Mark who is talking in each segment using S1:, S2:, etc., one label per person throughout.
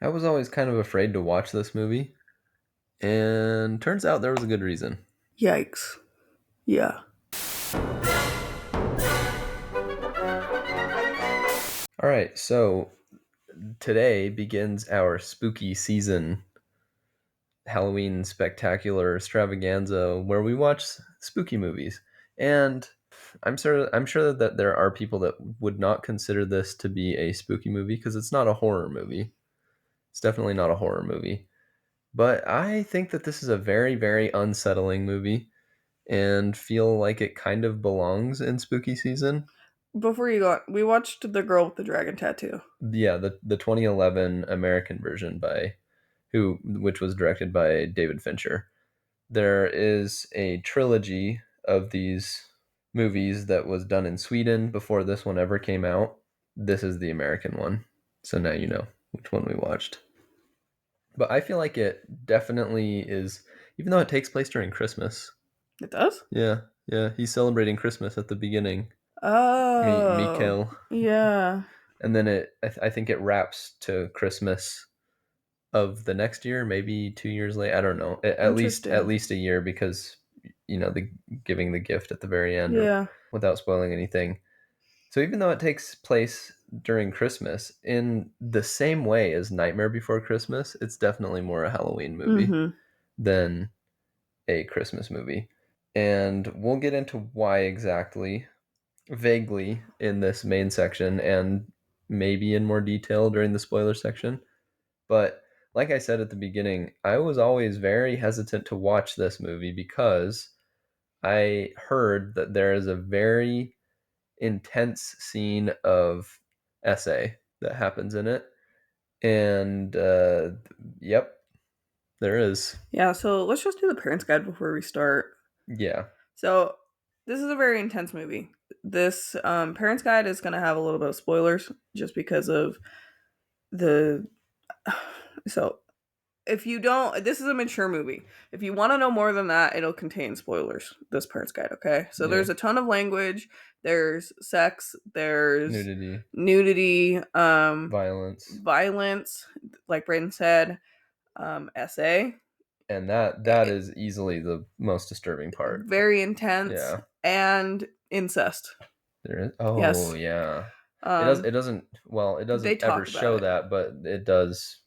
S1: I was always kind of afraid to watch this movie, and turns out there was a good reason.
S2: Yikes. Yeah.
S1: All right, so today begins our spooky season Halloween spectacular extravaganza where we watch spooky movies. And I'm sure that there are people that would not consider this to be a spooky movie because it's not a horror movie. It's definitely not a horror movie. But I think that this is a very, very unsettling movie and feel like it kind of belongs in spooky season.
S2: Before you go on, we watched The Girl with the Dragon Tattoo.
S1: Yeah, the 2011 American version which was directed by David Fincher. There is a trilogy of these movies that was done in Sweden before this one ever came out. This is the American one. So now you know which one we watched. But I feel like it definitely is, even though it takes place during Christmas.
S2: It does?
S1: Yeah, yeah, he's celebrating Christmas at the beginning.
S2: Oh.
S1: Mikael.
S2: Yeah.
S1: And then I think it wraps to Christmas of the next year, maybe 2 years late. I don't know. At
S2: Interesting.
S1: least a year because the giving the gift at the very end, or
S2: Yeah.
S1: without spoiling anything. So even though it takes place during Christmas, in the same way as Nightmare Before Christmas, it's definitely more a Halloween movie
S2: Mm-hmm.
S1: than a Christmas movie. And we'll get into why exactly vaguely in this main section and maybe in more detail during the spoiler section. But like I said at the beginning, I was always very hesitant to watch this movie because I heard that there is a very intense scene of essay that happens in it. And yep, there is.
S2: Yeah, so let's just do the parents' guide before we start.
S1: Yeah.
S2: So, this is a very intense movie. This parents' guide is going to have a little bit of spoilers just because of the. So, if you don't, this is a mature movie. If you want to know more than that, it'll contain spoilers. This parents' guide, okay? So,
S1: Yeah.
S2: there's a ton of language, there's sex, there's
S1: Nudity,
S2: nudity,
S1: violence.
S2: violence, like Brayden said, essay.
S1: And that is easily the most disturbing part.
S2: Very intense,
S1: Yeah.
S2: and incest.
S1: There is. Oh,
S2: Yes.
S1: yeah.
S2: Um,
S1: It
S2: they
S1: doesn't ever
S2: talk about
S1: show
S2: it.
S1: that, but it does.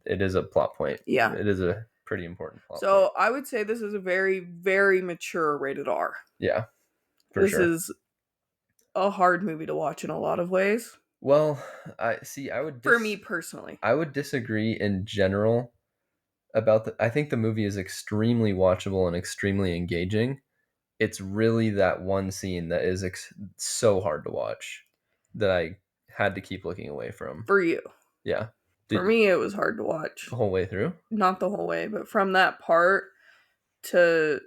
S1: It is a plot point.
S2: Yeah.
S1: It is a pretty important plot point.
S2: So I would say this is a very, very mature rated R.
S1: Yeah, for
S2: This
S1: sure.
S2: is a hard movie to watch in a lot of ways.
S1: Well, I see. I would
S2: For me personally.
S1: I would disagree in general about I think the movie is extremely watchable and extremely engaging. It's really that one scene that is so hard to watch that I had to keep looking away from.
S2: For you.
S1: Yeah.
S2: For
S1: Did
S2: me, it was hard to watch.
S1: the whole way through?
S2: Not the whole way, but from that part to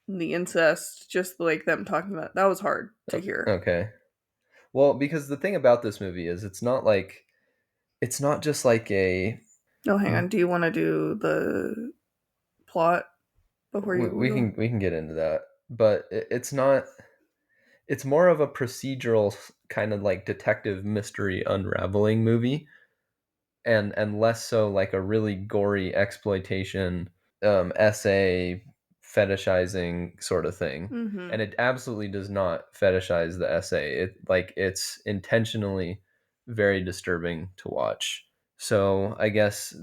S2: the incest, just like them talking about it, that was hard to hear.
S1: Okay. Well, because the thing about this movie is it's not just like a
S2: Oh, hang on. Do you want to do the plot before you go?
S1: we can get into that, but it's not. It's more of a procedural kind of like detective mystery unraveling movie, and less so like a really gory exploitation essay fetishizing sort of thing.
S2: Mm-hmm.
S1: And it absolutely does not fetishize the essay. It's intentionally very disturbing to watch. So I guess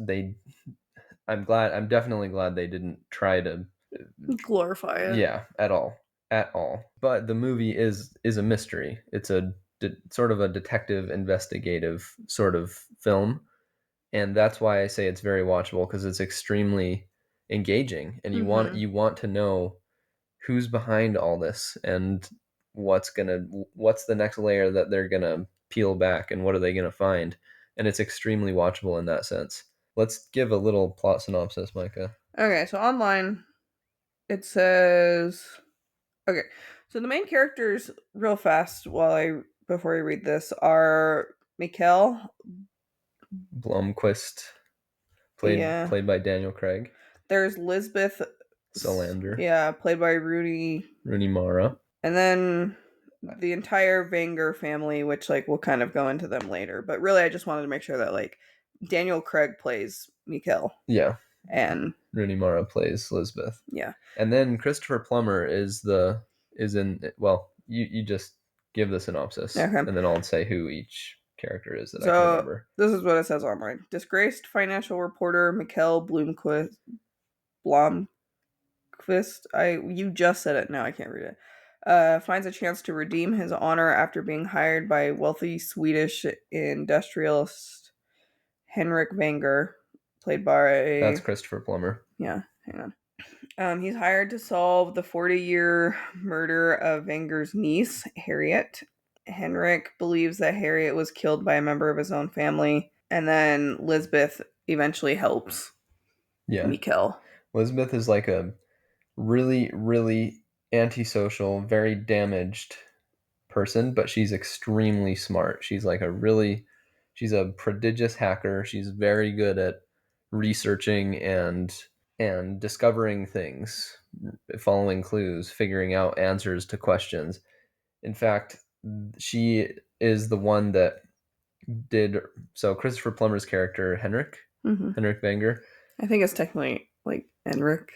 S1: I'm definitely glad they didn't try to,
S2: Glorify it.
S1: yeah, at all. But the movie is a mystery. It's a sort of a detective investigative sort of film, and that's why I say it's very watchable because it's extremely engaging, and
S2: Mm-hmm.
S1: you want to know who's behind all this and what's the next layer that they're gonna peel back and what are they gonna find, and it's extremely watchable in that sense. Let's give a little plot synopsis, Micah.
S2: Okay, so online it says okay. So the main characters, real fast, before I read this, are Mikkel.
S1: Blomquist,
S2: Yeah.
S1: played by Daniel Craig.
S2: There's Lisbeth.
S1: Solander,
S2: Yeah, played by Rudy,
S1: Rooney Mara.
S2: and then the entire Vanger family, which like we'll kind of go into them later. But really, I just wanted to make sure that like Daniel Craig plays Mikkel,
S1: Yeah.
S2: and
S1: Rooney Mara plays Lisbeth.
S2: yeah.
S1: And then Christopher Plummer is in, well, you just give the synopsis
S2: Okay.
S1: and then I'll say who each character is that I can
S2: So
S1: remember.
S2: this is what it says online. Disgraced financial reporter Mikkel Blomqvist. You just said it. Now I can't read it. Finds a chance to redeem his honor after being hired by wealthy Swedish industrialist Henrik Wenger, played
S1: That's
S2: by,
S1: Christopher Plummer.
S2: yeah. Hang on. He's hired to solve the 40-year murder of Wenger's niece, Harriet. Henrik believes that Harriet was killed by a member of his own family, and then Lisbeth eventually helps
S1: Yeah.
S2: Mikkel.
S1: Lisbeth is like a really, really antisocial, very damaged person, but she's extremely smart. She's a prodigious hacker. She's very good at researching and discovering things, following clues, figuring out answers to questions. In fact, she is the one that did so Christopher Plummer's character
S2: Mm-hmm.
S1: Henrik Wenger.
S2: I think it's technically like Henrik,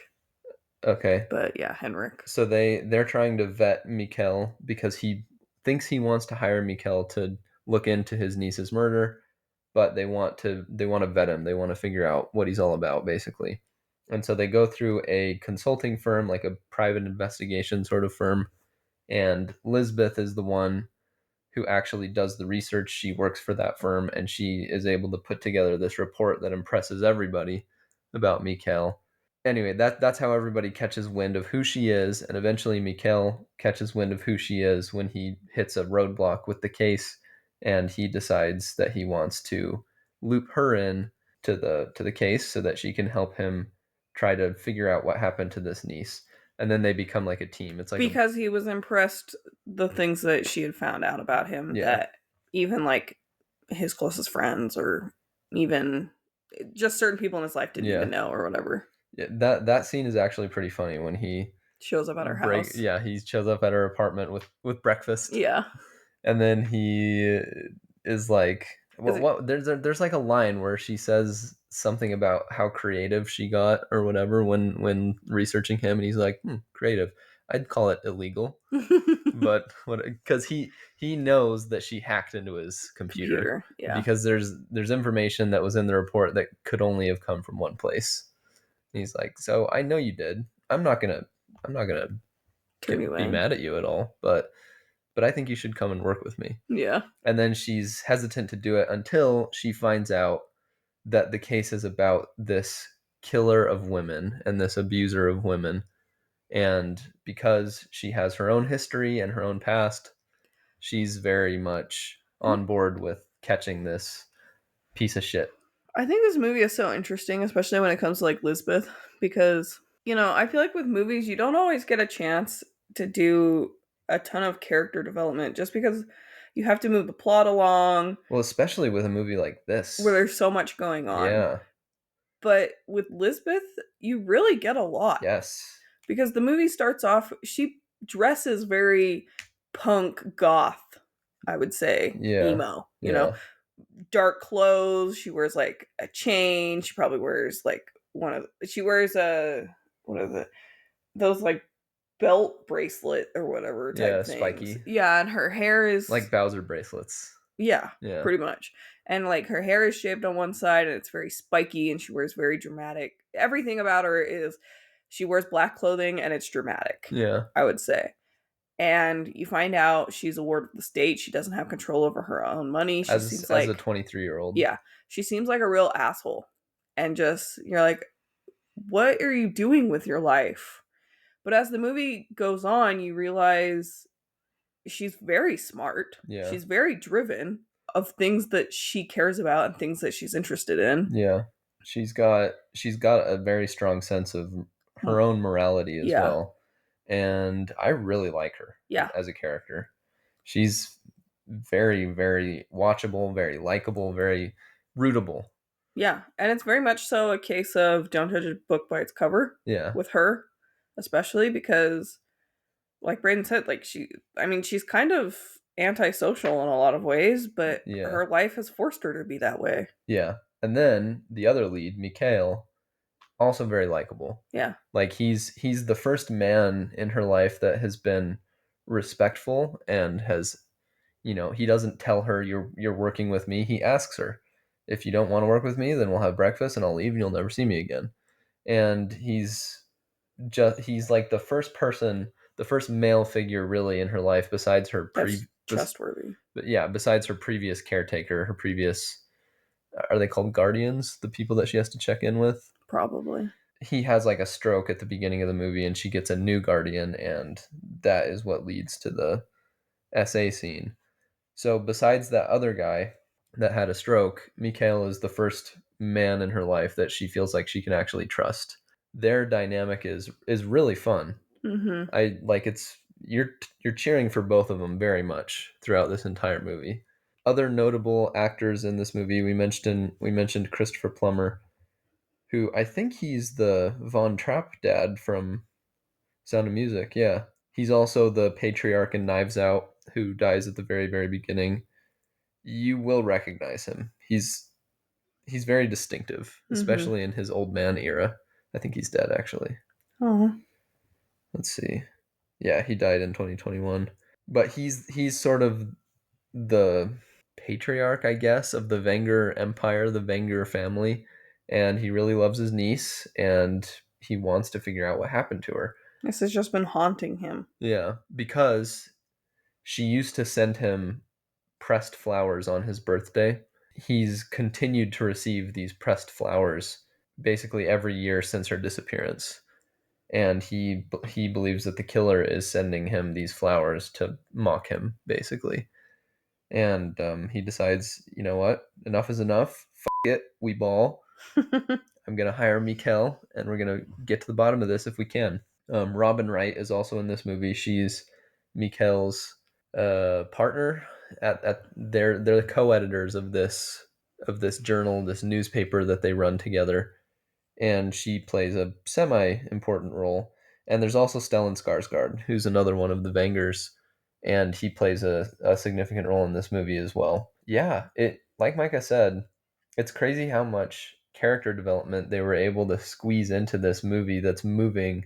S1: Okay.
S2: but yeah, Henrik.
S1: So they're trying to vet Mikkel because he thinks he wants to hire Mikkel to look into his niece's murder, but they want to vet him. They want to figure out what he's all about, basically. And so they go through a consulting firm, like a private investigation sort of firm, and Lisbeth is the one who actually does the research. She works for that firm, and she is able to put together this report that impresses everybody about Mikkel. Anyway, that's how everybody catches wind of who she is, and eventually Mikkel catches wind of who she is when he hits a roadblock with the case, and he decides that he wants to loop her in to the case so that she can help him try to figure out what happened to this niece. And then they become like a team. It's like a
S2: Because he was impressed the things that she had found out about him,
S1: yeah,
S2: that even like his closest friends or even just certain people in his life didn't
S1: yeah.
S2: even know or whatever.
S1: Yeah, that scene is actually pretty funny when
S2: Shows up at her house.
S1: he shows up at her apartment with breakfast,
S2: Yeah.
S1: and then he is like,
S2: Is it
S1: there's like a line where she says something about how creative she got or whatever when researching him, and he's like, creative. I'd call it illegal, but what because he knows that she hacked into his computer
S2: computer? Yeah.
S1: because there's information that was in the report that could only have come from one place. He's like, so I know you did. I'm not gonna
S2: Turn you
S1: be
S2: in.
S1: mad at you at all, but I think you should come and work with me.
S2: Yeah.
S1: And then she's hesitant to do it until she finds out that the case is about this killer of women and this abuser of women. And because she has her own history and her own past, she's very much on board with catching this piece of shit.
S2: I think this movie is so interesting, especially when it comes to like Lisbeth, because I feel like with movies you don't always get a chance to do a ton of character development just because you have to move the plot along
S1: Well, especially with a movie like
S2: where
S1: this.
S2: there's so much going on.
S1: Yeah.
S2: But with Lisbeth, you really get a lot
S1: Yes.
S2: because the movie starts off, she dresses very punk goth, I would say,
S1: Yeah.
S2: emo.
S1: Yeah.
S2: Dark clothes. She wears like a chain. She probably wears like she wears a what are those like belt bracelet or whatever
S1: Yeah.
S2: type things.
S1: Spiky.
S2: Yeah, and her hair is,
S1: Like Bowser bracelets.
S2: yeah,
S1: Yeah.
S2: pretty much. And like her hair is shaved on one side and it's very spiky and she wears very dramatic. Everything about her is she wears black clothing and it's dramatic,
S1: Yeah.
S2: I would say. And you find out she's a ward of the state. She doesn't have control over her own money. She seems
S1: As a
S2: like,
S1: 23-year-old.
S2: yeah, she seems like a real asshole. And just, you're like, what are you doing with your life? But as the movie goes on, you realize she's very smart.
S1: Yeah.
S2: She's very driven of things that she cares about and things that she's interested in.
S1: Yeah. She's got a very strong sense of her own morality as
S2: Yeah.
S1: well. And I really like her
S2: Yeah.
S1: as a character. She's very, very watchable, very likable, very rootable.
S2: Yeah. And it's very much so a case of don't judge a book by its cover
S1: Yeah.
S2: with her, especially because, like Brayden said, like she's kind of antisocial in a lot of ways, but
S1: Yeah.
S2: her life has forced her to be that way.
S1: Yeah. And then the other lead, Mikhail, also very likable.
S2: Yeah.
S1: Like he's the first man in her life that has been respectful and has, he doesn't tell her you're working with me. He asks her, if you don't want to work with me, then we'll have breakfast and I'll leave and you'll never see me again. And he's like the first male figure really in her life besides her
S2: That's trustworthy.
S1: but yeah, besides her previous caretaker, her previous, are they called guardians, the people that she has to check in with?
S2: Probably.
S1: He has like a stroke at the beginning of the movie and she gets a new guardian, and that is what leads to the SA scene. So besides that other guy that had a stroke, Mikhail is the first man in her life that she feels like she can actually trust. Their dynamic is really fun.
S2: Mm-hmm.
S1: I like it's you're cheering for both of them very much throughout this entire movie. Other notable actors in this movie, we mentioned Christopher Plummer, who I think he's the Von Trapp dad from Sound of Music. Yeah, he's also the patriarch in Knives Out who dies at the very very beginning. You will recognize him. He's very distinctive,
S2: Mm-hmm.
S1: especially in his old man era. I think he's dead actually.
S2: Oh.
S1: Let's see. Yeah, he died in 2021. But he's sort of the patriarch, I guess, of the Wenger empire, the Wenger family, and he really loves his niece and he wants to figure out what happened to her.
S2: This has just been haunting him.
S1: Yeah, because she used to send him pressed flowers on his birthday. He's continued to receive these pressed flowers basically every year since her disappearance. And he believes that the killer is sending him these flowers to mock him, basically. And he decides, you know what, enough is enough. It, we ball. I'm gonna hire Mikkel, and we're gonna get to the bottom of this if we can. Robin Wright is also in this movie. She's Mikkel's partner. At they're the co-editors of this journal, this newspaper that they run together, and she plays a semi-important role. And there's also Stellan Skarsgård, who's another one of the Vengers, and he plays a significant role in this movie as well. Yeah, it like Micah said, it's crazy how much character development they were able to squeeze into this movie that's moving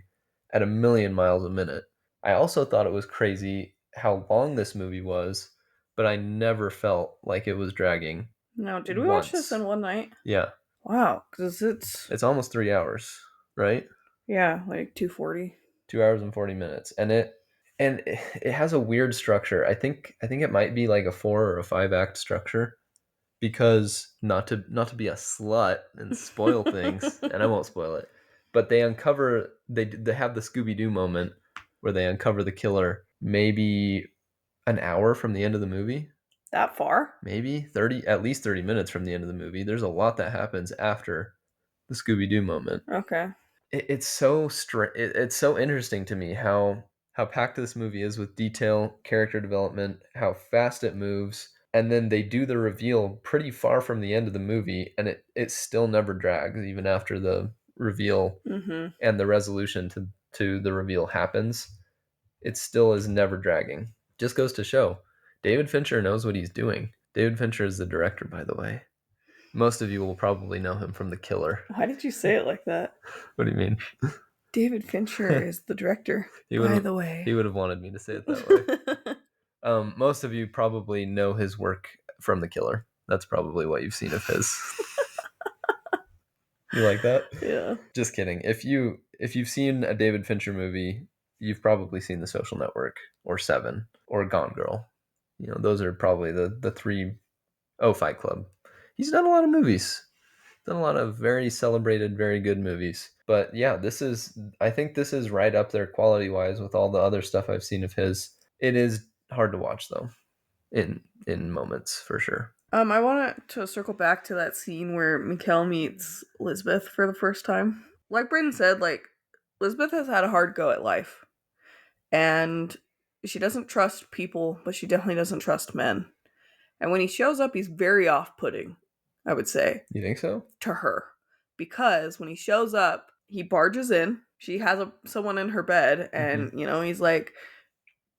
S1: at a million miles a minute. I also thought it was crazy how long this movie was, but I never felt like it was dragging
S2: Now, did we watch this
S1: once.
S2: in one night?
S1: Yeah,
S2: Wow, because it's
S1: it's almost 3 hours, right?
S2: yeah, like 240.
S1: 2 hours and 40 minutes, and it has a weird structure. I think it might be like a 4 or a 5 act structure, because not to be a slut and spoil things, and I won't spoil it, but they have the Scooby Doo moment where they uncover the killer maybe an hour from the end of the movie,
S2: That far?
S1: maybe 30, at least 30 minutes from the end of the movie. There's a lot that happens after the Scooby Doo moment.
S2: Okay.
S1: It's so interesting to me how packed this movie is with detail, character development, how fast it moves, and then they do the reveal pretty far from the end of the movie, and it still never drags even after the reveal
S2: Mm-hmm.
S1: and the resolution to the reveal happens. It still is never dragging. Just goes to show David Fincher knows what he's doing. David Fincher is the director, by the way. Most of you will probably know him from The Killer.
S2: Why did you say it like that?
S1: What do you mean?
S2: David Fincher is the director,
S1: He would
S2: by
S1: have
S2: the way.
S1: he would have wanted me to say it that way. Most of you probably know his work from The Killer. That's probably what you've seen of his. You like that?
S2: Yeah.
S1: Just kidding. If you've seen a David Fincher movie, you've probably seen The Social Network or Seven or Gone Girl. Those are probably the three. Oh, Fight Club. He's done a lot of movies. Done a lot of very celebrated, very good movies. But yeah, I think this is right up there quality wise with all the other stuff I've seen of his. It is hard to watch though, in moments for sure.
S2: I wanted to circle back to that scene where Mikkel meets Lisbeth for the first time. Like Brayden said, like, Lisbeth has had a hard go at life. And she doesn't trust people, but she definitely doesn't trust men. And when he shows up, he's very off putting, I would say,
S1: You think so?
S2: to her. Because when he shows up, he barges in. She has someone in her bed, and,
S1: Mm-hmm.
S2: he's like,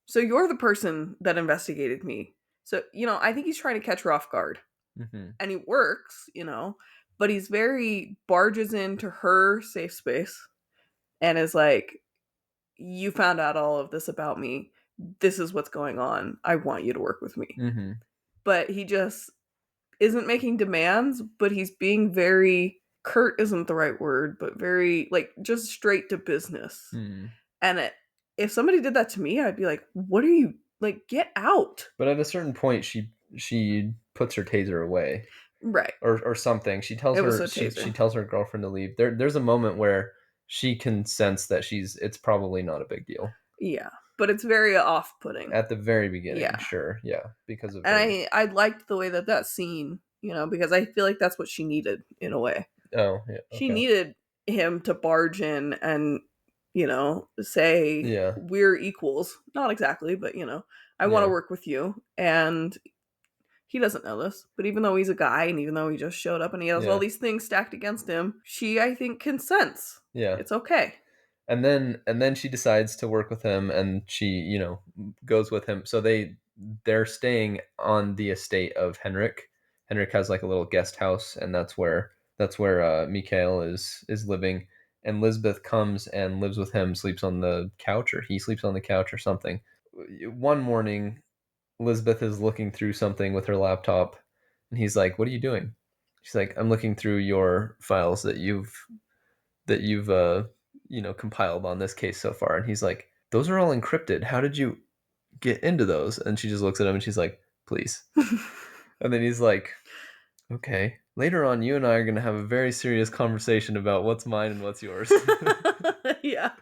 S2: so you're the person that investigated me. So, I think he's trying to catch her off guard.
S1: Mm-hmm.
S2: And he works, but he's very barges into her safe space and is like, you found out all of this about me. This is what's going on. I want you to work with me.
S1: Mm-hmm.
S2: But he just isn't making demands, but he's being very curt isn't the right word, but very like just straight to business.
S1: Mm.
S2: And if somebody did that to me, I'd be like, "What are you like? Get out!"
S1: But at a certain point, she puts her taser away,
S2: Right.
S1: or something. She tells
S2: It was
S1: her
S2: a
S1: she
S2: taser.
S1: tells her girlfriend to leave. There's a moment where she can sense that it's probably not a big deal.
S2: Yeah, but it's very off-putting.
S1: At the very beginning,
S2: Yeah,
S1: sure, yeah, because of
S2: and
S1: her.
S2: I liked the way that scene, because I feel like that's what she needed in a way.
S1: Oh, yeah,
S2: She
S1: okay,
S2: needed him to barge in and say
S1: yeah,
S2: we're equals. Not exactly, but I want to
S1: yeah,
S2: work with you. And he doesn't know this, but even though he's a guy and even though he just showed up and he has all
S1: yeah,
S2: these things stacked against him, she I think can sense
S1: yeah.
S2: it's okay.
S1: And then she decides to work with him, and she goes with him. So they're staying on the estate of Henrik has like a little guest house, and that's where Mikhail is living. And Lisbeth comes and lives with him, sleeps on the couch, or he sleeps on the couch or something. One morning, Lisbeth is looking through something with her laptop, and he's like, "What are you doing?" She's like, "I'm looking through your files that you've compiled on this case so far." And he's like, "Those are all encrypted. How did you get into those?" And she just looks at him and she's like, "Please." And then he's like, "Okay, later on you and I are going to have a very serious conversation about what's mine and what's yours."
S2: Yeah.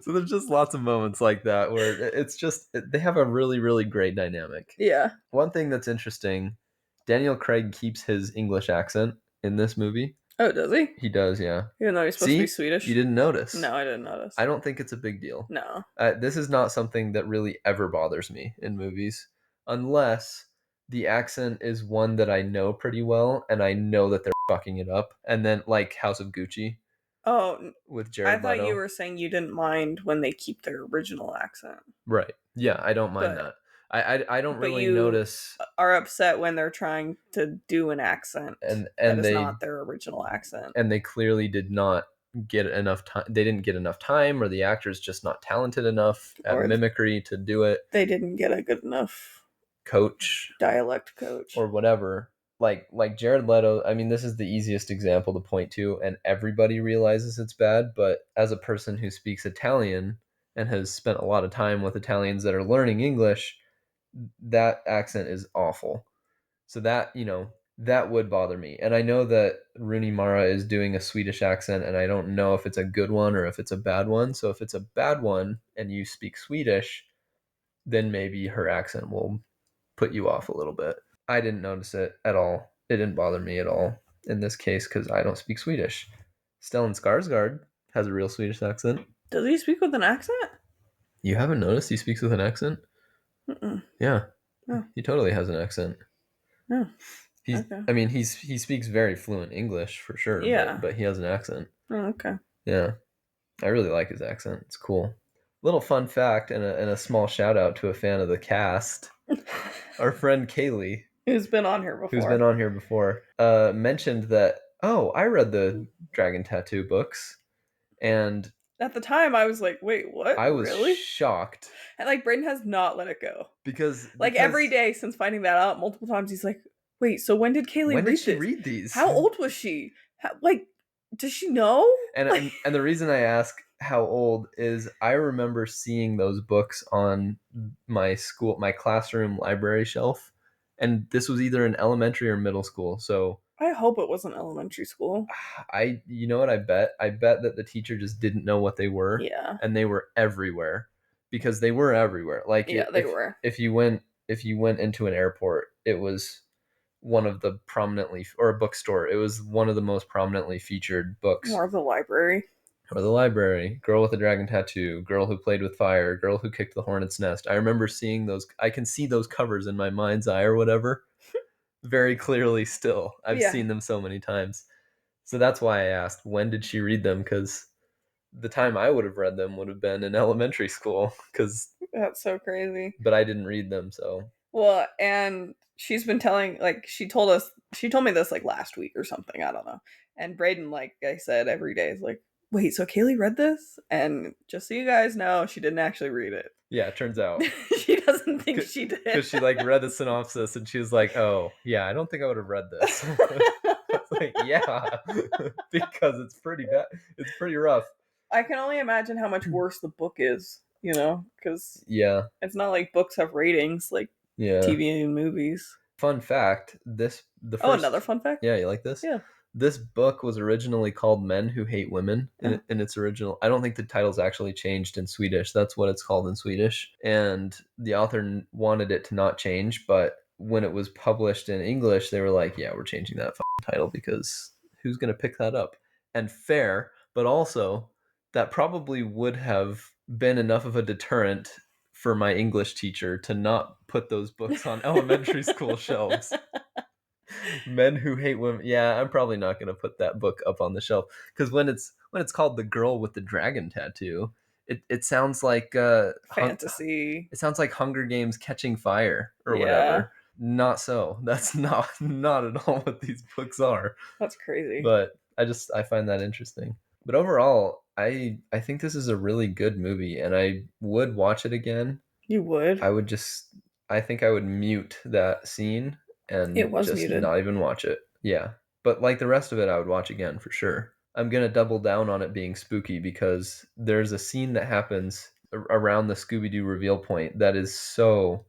S1: So there's just lots of moments like that where it's just they have a really, really great dynamic.
S2: Yeah.
S1: One thing that's interesting, Daniel Craig keeps his English accent in this movie.
S2: Oh, does he?
S1: He does, yeah.
S2: Even though he's supposed to be
S1: See, you
S2: Swedish?
S1: didn't notice.
S2: No, I didn't notice.
S1: I don't think it's a big deal.
S2: No.
S1: This is not something that really ever bothers me in movies, unless the accent is one that I know pretty well, and I know that they're fucking it up. And then, like House of Gucci
S2: Oh,
S1: with
S2: I
S1: Jared
S2: thought you
S1: Leto.
S2: were saying you didn't mind when they keep their original accent.
S1: Right. Yeah, I don't mind
S2: But
S1: that. I don't
S2: but
S1: really
S2: you
S1: notice.
S2: are upset when they're trying to do an accent
S1: and
S2: that
S1: and
S2: is
S1: they
S2: not their original accent.
S1: and they clearly did not get enough time. They didn't get enough time, or the actor's just not talented enough at
S2: Or
S1: mimicry to do it.
S2: they didn't get a good enough
S1: Coach
S2: dialect coach.
S1: or whatever. Like Jared Leto, I mean, this is the easiest example to point to, and everybody realizes it's bad. But as a person who speaks Italian and has spent a lot of time with Italians that are learning English, that accent is awful. So that would bother me. And I know that Rooney Mara is doing a Swedish accent, and I don't know if it's a good one or if it's a bad one. So if it's a bad one and you speak Swedish, then maybe her accent will put you off a little bit. I didn't notice it at all. It didn't bother me at all in this case because I don't speak Swedish. Stellan Skarsgård has a real Swedish accent.
S2: Does he speak with an accent?
S1: You haven't noticed he speaks with an accent?
S2: Mm-mm.
S1: Yeah,
S2: Oh,
S1: he totally has an accent.
S2: oh,
S1: He's,
S2: okay.
S1: I mean, he speaks very fluent English for sure, but
S2: Yeah.
S1: but he has an accent.
S2: Oh, okay.
S1: Yeah, I really like his accent. It's cool. Little fun fact and a small shout out to a fan of the cast, our friend Kaylee,
S2: Who's been on here
S1: who's been
S2: before?
S1: on here before, mentioned that, oh, I read the Dragon Tattoo books, and
S2: At the time, I was like, "Wait, what?
S1: I was
S2: Really?"
S1: shocked
S2: And like, Brayden has not let it go.
S1: because
S2: Like every day since finding that out, multiple times, he's like, "Wait, so when did Kaylee
S1: when did
S2: read
S1: she
S2: this?
S1: read these?
S2: How old was she? Like, does she know?"
S1: And,
S2: Like,
S1: and and the reason I ask how old is I remember seeing those books on my classroom library shelf, and this was either in elementary or middle school. So
S2: I hope it wasn't elementary school.
S1: you know what I bet that the teacher just didn't know what they were,
S2: Yeah,
S1: and they were everywhere because they were everywhere. Like
S2: yeah, they were
S1: if you went into an airport, it was one of the prominently, or a bookstore, it was one of the most prominently featured books.
S2: more of the library.
S1: Or the library, girl with a dragon tattoo, girl who played with fire, girl who kicked the hornet's nest. I remember seeing those. I can see those covers in my mind's eye or whatever very clearly still. I've
S2: Yeah,
S1: seen them so many times. So that's why I asked, when did she read them? Because the time I would have read them would have been in elementary school.
S2: that's so crazy.
S1: But I didn't read them, so
S2: Well, and she's been telling, like, she told me this like last week or something, I don't know. And Braden, like I said, every day is like, wait, so Kaylee read this? And just so you guys know, she didn't actually read it.
S1: Yeah, it turns out.
S2: She doesn't think she
S1: Because
S2: did.
S1: she like read the synopsis and she was like, "Oh, yeah, I don't think I would have read this." I was like, "Yeah," because it's pretty bad. It's pretty rough.
S2: I can only imagine how much worse the book is, you know, because
S1: Yeah,
S2: it's not like books have ratings like
S1: yeah.
S2: TV and movies.
S1: Fun fact: the
S2: Oh, another
S1: first.
S2: fun fact?
S1: Yeah, you like this?
S2: Yeah.
S1: This book was originally called Men Who Hate Women
S2: Oh.
S1: in its original. I don't think the title's actually changed in Swedish. That's what it's called in Swedish. And the author wanted it to not change, but when it was published in English, they were like, "Yeah, we're changing that title because who's going to pick that up?" And fair, but also that probably would have been enough of a deterrent for my English teacher to not put those books on elementary school shelves. Men Who Hate Women. Yeah, I'm probably not going to put that book up on the shelf because when it's called The Girl with the Dragon Tattoo, it sounds like
S2: Fantasy.
S1: it sounds like Hunger Games Catching Fire or
S2: Yeah.
S1: whatever. Not so. That's not at all what these books are.
S2: That's crazy.
S1: But I find that interesting. But overall, I think this is a really good movie and I would watch it again.
S2: You would.
S1: I would just I think I would mute that scene
S2: It
S1: and
S2: was
S1: just
S2: muted.
S1: not even watch it. Yeah. But like the rest of it I would watch again for sure. I'm going to double down on it being spooky because there's a scene that happens around the Scooby-Doo reveal point that is so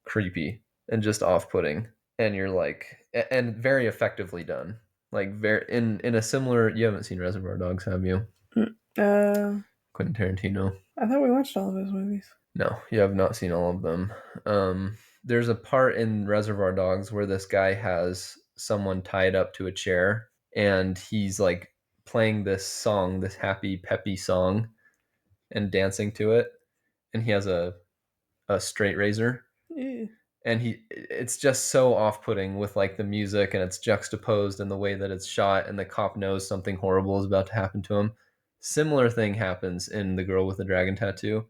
S1: creepy and just off-putting and you're like and very effectively done. Like very in a similar you haven't seen Reservoir Dogs, have you?
S2: Mm.
S1: Quentin Tarantino.
S2: I thought we watched all of his movies.
S1: No, you have not seen all of them. There's a part in Reservoir Dogs where this guy has someone tied up to a chair and he's like playing this song, this happy, peppy song, and dancing to it. And he has a straight razor.
S2: Ew.
S1: And it's just so off-putting with like the music and it's juxtaposed in the way that it's shot and the cop knows something horrible is about to happen to him. Similar thing happens in The Girl with the Dragon Tattoo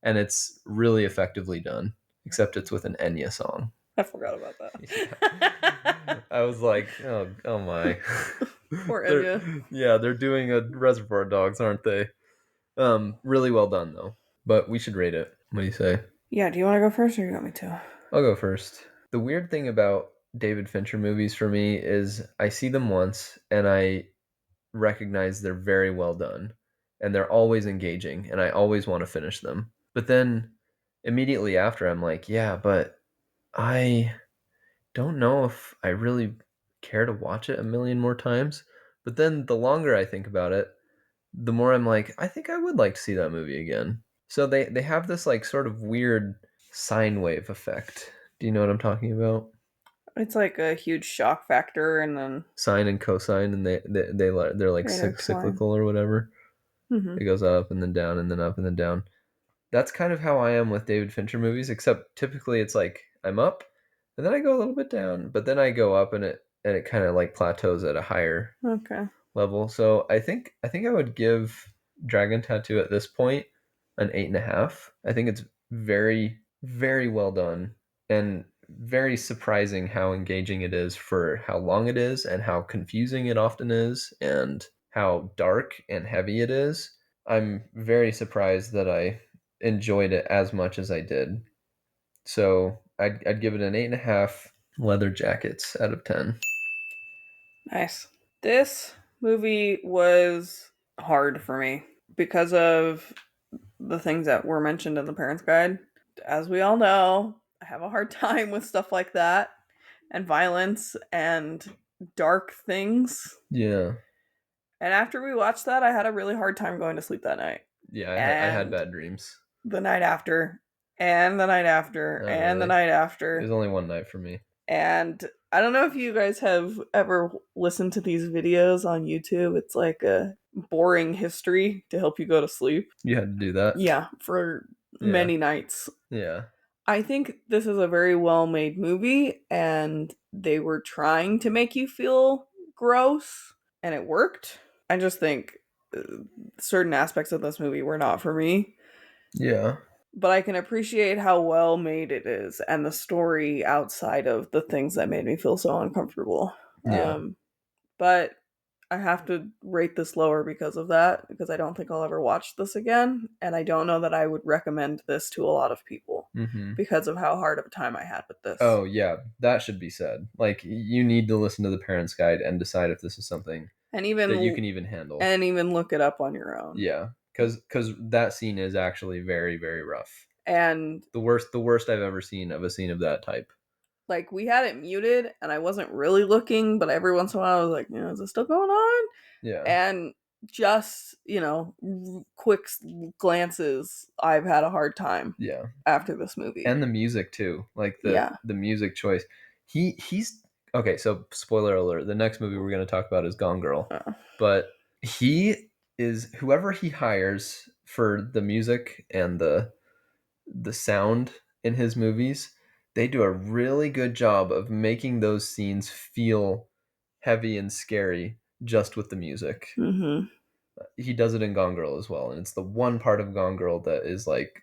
S1: and it's really effectively done, except it's with an Enya song.
S2: I forgot about
S1: Yeah.
S2: that.
S1: I was like, oh my.
S2: Poor
S1: they're
S2: Enya.
S1: yeah, they're doing a Reservoir Dogs, aren't they? Really well done though. But we should rate it. What do you say?
S2: Yeah, do you want to go first or you want me to?
S1: I'll go first. The weird thing about David Fincher movies for me is I see them once and I recognize they're very well done and they're always engaging and I always want to finish them. But then immediately after I'm like, yeah, but I don't know if I really care to watch it a million more times. But then the longer I think about it, the more I'm like, I think I would like to see that movie again. So they have this like sort of weird sine wave effect. Do you know what I'm talking about?
S2: It's like a huge shock factor and then
S1: Sine and cosine, and they're like
S2: they intertwine.
S1: cyclical or whatever.
S2: Mm-hmm.
S1: It goes up and then down and then up and then down. That's kind of how I am with David Fincher movies, except typically it's like I'm up and then I go a little bit down, but then I go up and it kind of like plateaus at a higher
S2: Okay.
S1: level. So I think I would give Dragon Tattoo at this point an 8.5. I think it's very, very well done and very surprising how engaging it is for how long it is and how confusing it often is and how dark and heavy it is. I'm very surprised that I enjoyed it as much as I did. So I'd give it an 8.5 leather jackets out of 10.
S2: Nice. This movie was hard for me because of the things that were mentioned in the parents' guide. As we all know, I have a hard time with stuff like that and violence and dark things.
S1: Yeah.
S2: And after we watched that, I had a really hard time going to sleep that night.
S1: Yeah, I had
S2: And
S1: bad dreams.
S2: the night after, and the night after,
S1: Oh,
S2: and the
S1: really?
S2: night
S1: It was
S2: after.
S1: only one night for me.
S2: And I don't know if you guys have ever listened to these videos on YouTube. It's like a boring history to help you go to sleep.
S1: You had to do that?
S2: Yeah, for
S1: Yeah.
S2: many nights.
S1: Yeah.
S2: I think this is a very well made movie, and they were trying to make you feel gross, and it worked. I just think certain aspects of this movie were not for me.
S1: Yeah.
S2: but I can appreciate how well made it is and the story outside of the things that made me feel so uncomfortable.
S1: Yeah.
S2: But I have to rate this lower because of that, because I don't think I'll ever watch this again. And I don't know that I would recommend this to a lot of people
S1: Mm-hmm.
S2: because of how hard of a time I had with this.
S1: Oh yeah, that should be said. Like you need to listen to the parents' guide and decide if this is something
S2: And
S1: that you
S2: even
S1: can even handle.
S2: and even look it up on your own.
S1: Yeah, because that scene is actually very very rough.
S2: And
S1: The worst I've ever seen of a scene of that type.
S2: like we had it muted and I wasn't really looking, but every once in a while I was like, is this still going on?
S1: Yeah,
S2: And just, quick glances, I've had a hard time
S1: yeah,
S2: after this movie.
S1: and the music too. Like the
S2: Yeah.
S1: the music choice. He's okay. So spoiler alert: the next movie we're going to talk about is Gone Girl,
S2: Uh,
S1: but he is whoever he hires for the music and the sound in his movies, they do a really good job of making those scenes feel heavy and scary just with the music.
S2: mhm.
S1: He does it in Gone Girl as well, and it's the one part of Gone Girl that is like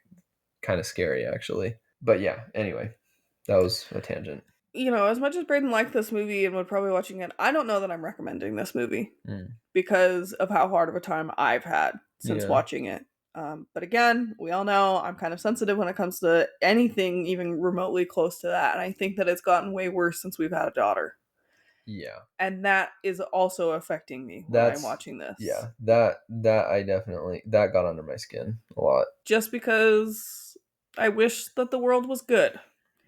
S1: kind of scary actually. But yeah, anyway, that was a tangent.
S2: As much as Braden liked this movie and would probably watching it, I don't know that I'm recommending this movie
S1: Mm.
S2: because of how hard of a time I've had since
S1: Yeah,
S2: watching it. But again, we all know I'm kind of sensitive when it comes to anything even remotely close to that. And I think that it's gotten way worse since we've had a daughter.
S1: yeah.
S2: And that is also affecting me when I'm
S1: That's
S2: watching this.
S1: yeah. That I definitely that got under my skin a lot.
S2: Just because I wish that the world was good,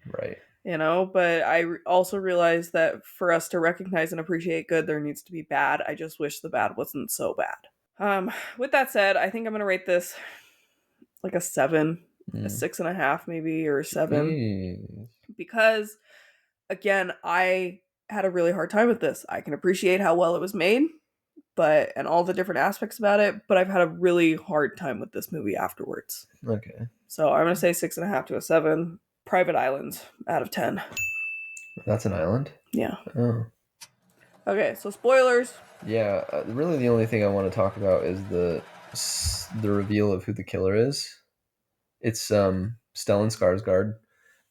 S1: Right.
S2: but also realize that for us to recognize and appreciate good, there needs to be bad. I just wish the bad wasn't so bad. With that said, I think I'm gonna rate this like a 7, a
S1: Mm.
S2: 6.5 maybe, or a 7,
S1: Jeez.
S2: because again, I had a really hard time with this. I can appreciate how well it was made, and all the different aspects about it, but I've had a really hard time with this movie afterwards.
S1: Okay.
S2: So I'm gonna say 6.5 to a 7. Private Islands out of 10.
S1: That's an island?
S2: Yeah.
S1: Oh.
S2: Okay, so spoilers.
S1: Yeah, really the only thing I want to talk about is the reveal of who the killer is. It's Stellan Skarsgård,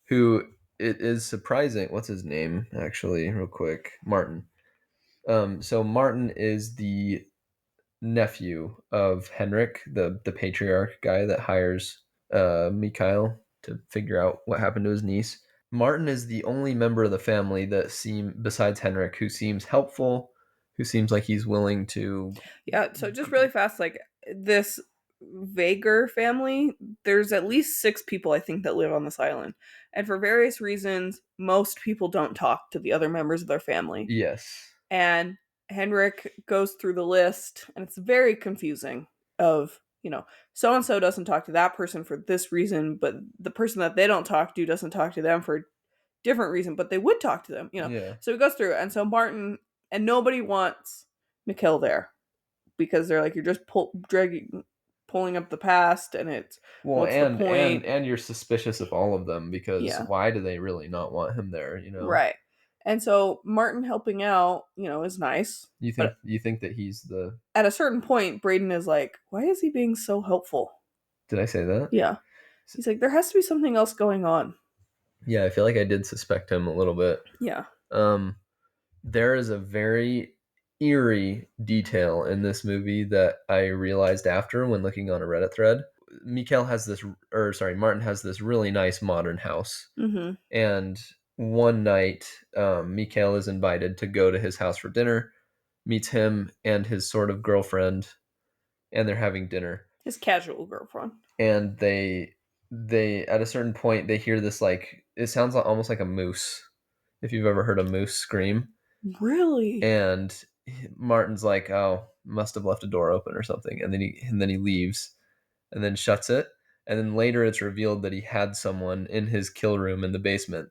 S1: who it is surprising. What's his name actually, real quick? Martin. So Martin is the nephew of Henrik, the patriarch guy that hires Mikhail to figure out what happened to his niece. Martin is the only member of the family that besides Henrik, who seems helpful, who seems like he's willing to.
S2: Yeah, so just really fast, like this Vager family, there's at least 6 people I think that live on this island. And for various reasons, most people don't talk to the other members of their family.
S1: Yes.
S2: And Henrik goes through the list, and it's very confusing of, so and so doesn't talk to that person for this reason, but the person that they don't talk to doesn't talk to them for a different reason, but they would talk to them.
S1: Yeah.
S2: So he goes through, and so Martin, and nobody wants Mikhail there because they're like, you're just pulling up the past, and it's
S1: Well,
S2: what's the
S1: and
S2: point?
S1: and you're suspicious of all of them because
S2: Yeah,
S1: why do they really not want him there?
S2: right. And so Martin helping out, is nice, but
S1: You think that he's the?
S2: at a certain point, Braden is like, why is he being so helpful?
S1: Did I say that?
S2: Yeah. He's like, there has to be something else going on.
S1: Yeah, I feel like I did suspect him a little bit.
S2: Yeah.
S1: Um, there is a very eerie detail in this movie that I realized after when looking on a Reddit thread. Martin has this really nice modern house,
S2: Mm-hmm.
S1: and one night, Mikhail is invited to go to his house for dinner, meets him and his sort of girlfriend, and they're having dinner.
S2: His casual girlfriend.
S1: And they at a certain point they hear this, like, it sounds almost like a moose, if you've ever heard a moose scream.
S2: Really?
S1: And Martin's like, "Oh, must have left a door open or something," and then he leaves, and then shuts it. And then later, it's revealed that he had someone in his kill room in the basement.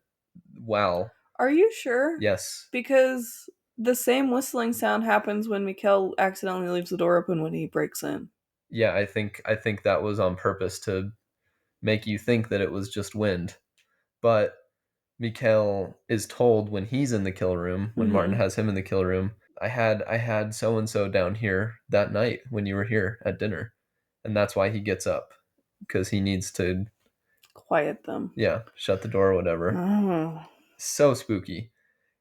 S1: Wow.
S2: Are you sure?
S1: Yes.
S2: Because the same whistling sound happens when Mikhail accidentally leaves the door open when he breaks in.
S1: Yeah, I think that was on purpose to make you think that it was just wind. But Mikhail is told when he's in the kill room, when Martin
S2: Mm-hmm.
S1: has him in the kill room, I had so and so down here that night when you were here at dinner. And that's why he gets up, because he needs to
S2: Quiet them.
S1: Yeah, shut the door or whatever.
S2: Oh.
S1: So spooky.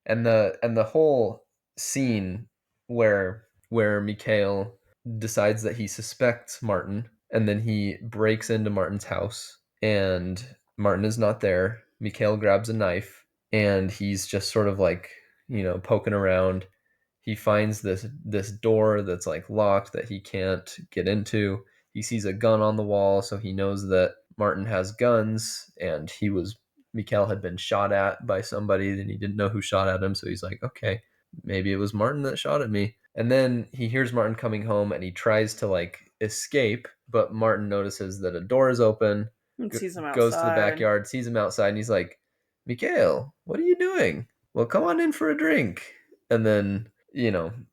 S1: And the whole scene where Mikhail decides that he suspects Martin, and then he breaks into Martin's house, and Martin is not there. Mikhail grabs a knife, and he's just sort of like, poking around. He finds this door that's like locked that he can't get into. He sees a gun on the wall, so he knows that Martin has guns, and Mikhail had been shot at by somebody, and he didn't know who shot at him, so he's like, okay, maybe it was Martin that shot at me. And then he hears Martin coming home, and he tries to like escape, but Martin notices that a door is open,
S2: And sees them
S1: goes to the
S2: outside.
S1: backyard, sees him outside, and he's like, Mikhail, what are you doing? Well, come on in for a drink. And then,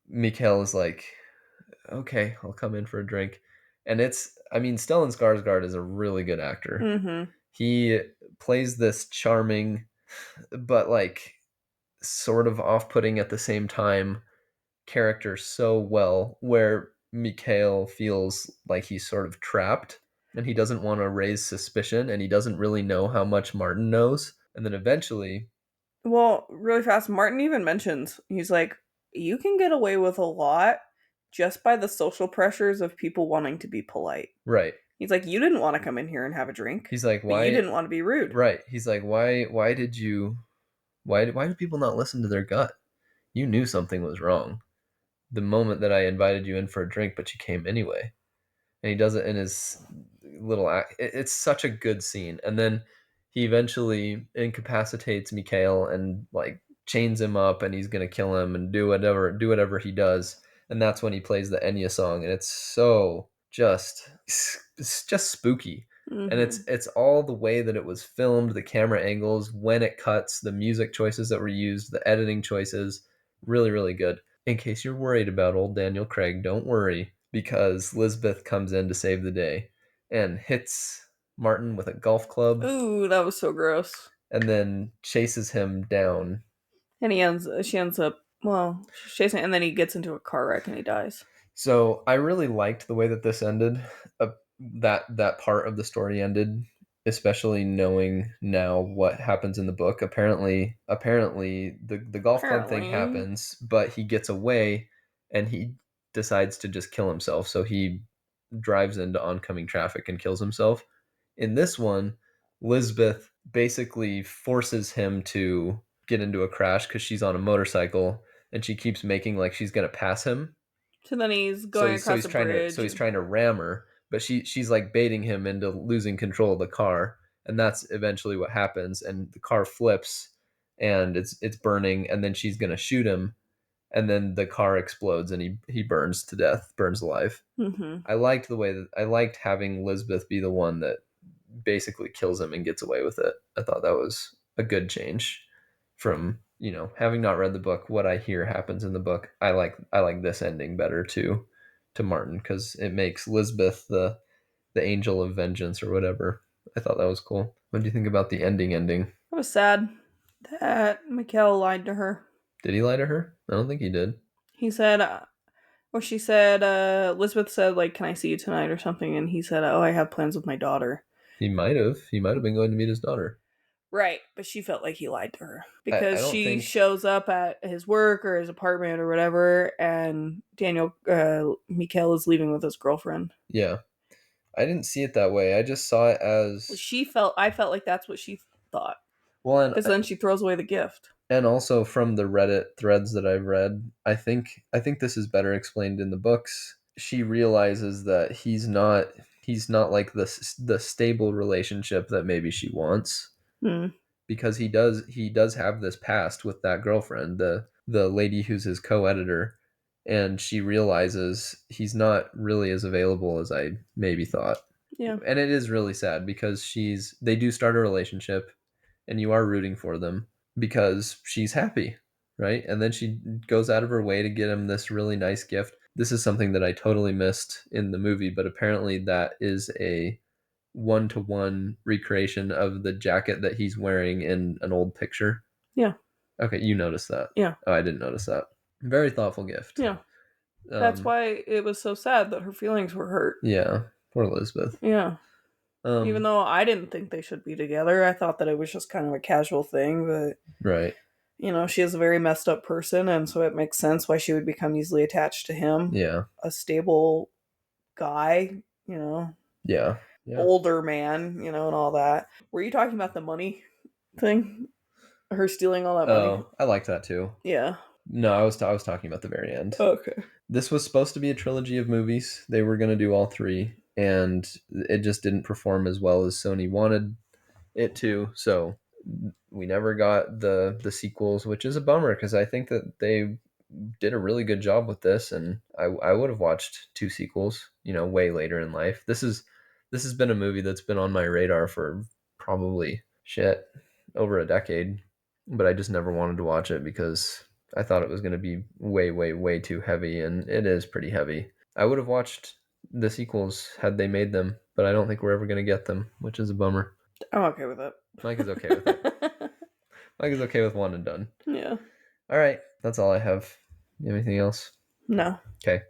S1: Mikhail is like, okay, I'll come in for a drink. And Stellan Skarsgård is a really good actor.
S2: Mm-hmm.
S1: He plays this charming, but like sort of off-putting at the same time character so well, where Mikhail feels like he's sort of trapped, and he doesn't want to raise suspicion, and he doesn't really know how much Martin knows. And then eventually,
S2: Well, really fast, Martin even mentions, he's like, you can get away with a lot just by the social pressures of people wanting to be polite.
S1: right.
S2: He's like, you didn't want to come in here and have a drink,
S1: He's like,
S2: but you
S1: why?
S2: didn't want to be rude.
S1: Right. He's like, why do people not listen to their gut? You knew something was wrong the moment that I invited you in for a drink, but you came anyway. And he does it in his little act. It's such a good scene. And then he eventually incapacitates Mikhail and like chains him up, and he's gonna kill him and do whatever he does. And that's when he plays the Enya song, and it's just spooky. And it's
S2: Mm-hmm.
S1: it's all the way that it was filmed, the camera angles, when it cuts, the music choices that were used, the editing choices, really, really good. In case you're worried about old Daniel Craig, don't worry, because Lisbeth comes in to save the day and hits Martin with a golf club,
S2: Ooh, that was so gross.
S1: and then chases him down.
S2: And she ends up, well, she's chasing, and then he gets into a car wreck and he dies.
S1: So I really liked the way that this ended. That part of the story ended, especially knowing now what happens in the book. Apparently, the golf club thing
S2: Apparently.
S1: happens, but he gets away, and he decides to just kill himself. So he drives into oncoming traffic and kills himself. In this one, Lisbeth basically forces him to get into a crash because she's on a motorcycle, and she keeps making like she's gonna pass him.
S2: So then he's
S1: So
S2: going
S1: he's so
S2: across
S1: he's
S2: a
S1: trying to so
S2: bridge.
S1: he's trying to ram her, but she's like baiting him into losing control of the car, and that's eventually what happens. And the car flips, and it's burning, and then she's gonna shoot him, and then the car explodes, and he burns to death, burns alive.
S2: Mm-hmm.
S1: I liked having Lisbeth be the one that basically kills him and gets away with it. I thought that was a good change from, having not read the book, what I hear happens in the book. I like this ending better to Martin, because it makes Lisbeth the angel of vengeance or whatever. I thought that was cool. What do you think about the ending?
S2: I was sad that Mikhail lied to her.
S1: Did he lie to her? I don't think he did.
S2: He said, or she said, Elizabeth said, like, can I see you tonight or something? And he said, oh, I have plans with my daughter.
S1: He might have been going to meet his daughter.
S2: Right, but she felt like he lied to her
S1: I
S2: because
S1: don't
S2: she
S1: think.
S2: shows up at his work or his apartment or whatever, and Mikhail is leaving with his girlfriend.
S1: Yeah, I didn't see it that way. I just saw it as,
S2: I felt like that's what she thought
S1: well,
S2: because then she throws away the gift.
S1: and also from the Reddit threads that I've read, I think this is better explained in the books. She realizes that he's not like the stable relationship that maybe she wants,
S2: Hmm.
S1: because he does have this past with that girlfriend, the lady who's his co-editor, and she realizes he's not really as available as I maybe thought.
S2: Yeah,
S1: And it is really sad, because they do start a relationship, and you are rooting for them because she's happy, right? And then she goes out of her way to get him this really nice gift. This is something that I totally missed in the movie, but apparently that is a one-to-one recreation of the jacket that he's wearing in an old picture.
S2: yeah,
S1: Okay, you noticed that.
S2: yeah,
S1: Oh, I didn't notice that. Very thoughtful gift.
S2: yeah. That's
S1: Um,
S2: why it was so sad that her feelings were hurt.
S1: yeah, poor Elizabeth.
S2: Yeah. Even
S1: Um,
S2: though I didn't think they should be together, I thought that it was just kind of a casual thing. But
S1: right.
S2: she is a very messed up person, and so it makes sense why she would become easily attached to him,
S1: Yeah.
S2: a stable guy. You know,
S1: Yeah. Yeah.
S2: older man. And all that. Were you talking about the money thing? Her stealing all that money?
S1: Oh, I liked that too.
S2: Yeah.
S1: No, I was talking about the very end.
S2: Okay.
S1: This was supposed to be a trilogy of movies. They were going to do all three, and it just didn't perform as well as Sony wanted it to. So we never got the sequels, which is a bummer because I think that they did a really good job with this, and I would have watched two sequels, way later in life. This has been a movie that's been on my radar for probably shit over a decade, but I just never wanted to watch it because I thought it was going to be way, way, way too heavy, and it is pretty heavy. I would have watched the sequels had they made them, but I don't think we're ever going to get them, which is a bummer.
S2: I'm okay with
S1: Mike is okay with it.
S2: it.
S1: Mike is okay with one and done.
S2: Yeah.
S1: All right, that's all I have. You have anything else?
S2: No.
S1: Okay.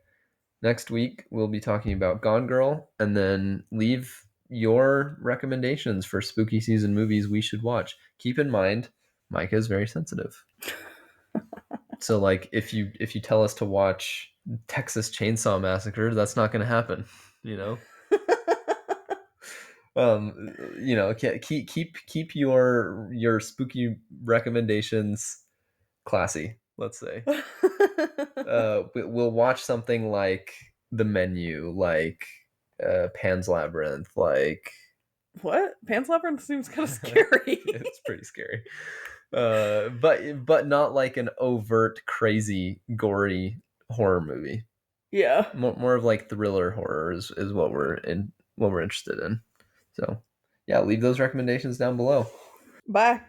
S1: Next week we'll be talking about Gone Girl, and then leave your recommendations for spooky season movies we should watch. Keep in mind, Micah is very sensitive. So like if you tell us to watch Texas Chainsaw Massacre, that's not going to happen, you know? Keep your spooky recommendations classy, let's say. We'll watch something like The Menu, like Pan's Labyrinth, like
S2: What? Pan's Labyrinth seems kind of scary.
S1: it's pretty scary. But not like an overt, crazy, gory horror movie.
S2: Yeah.
S1: More of like thriller horror is what we're interested in. So yeah, leave those recommendations down below.
S2: Bye.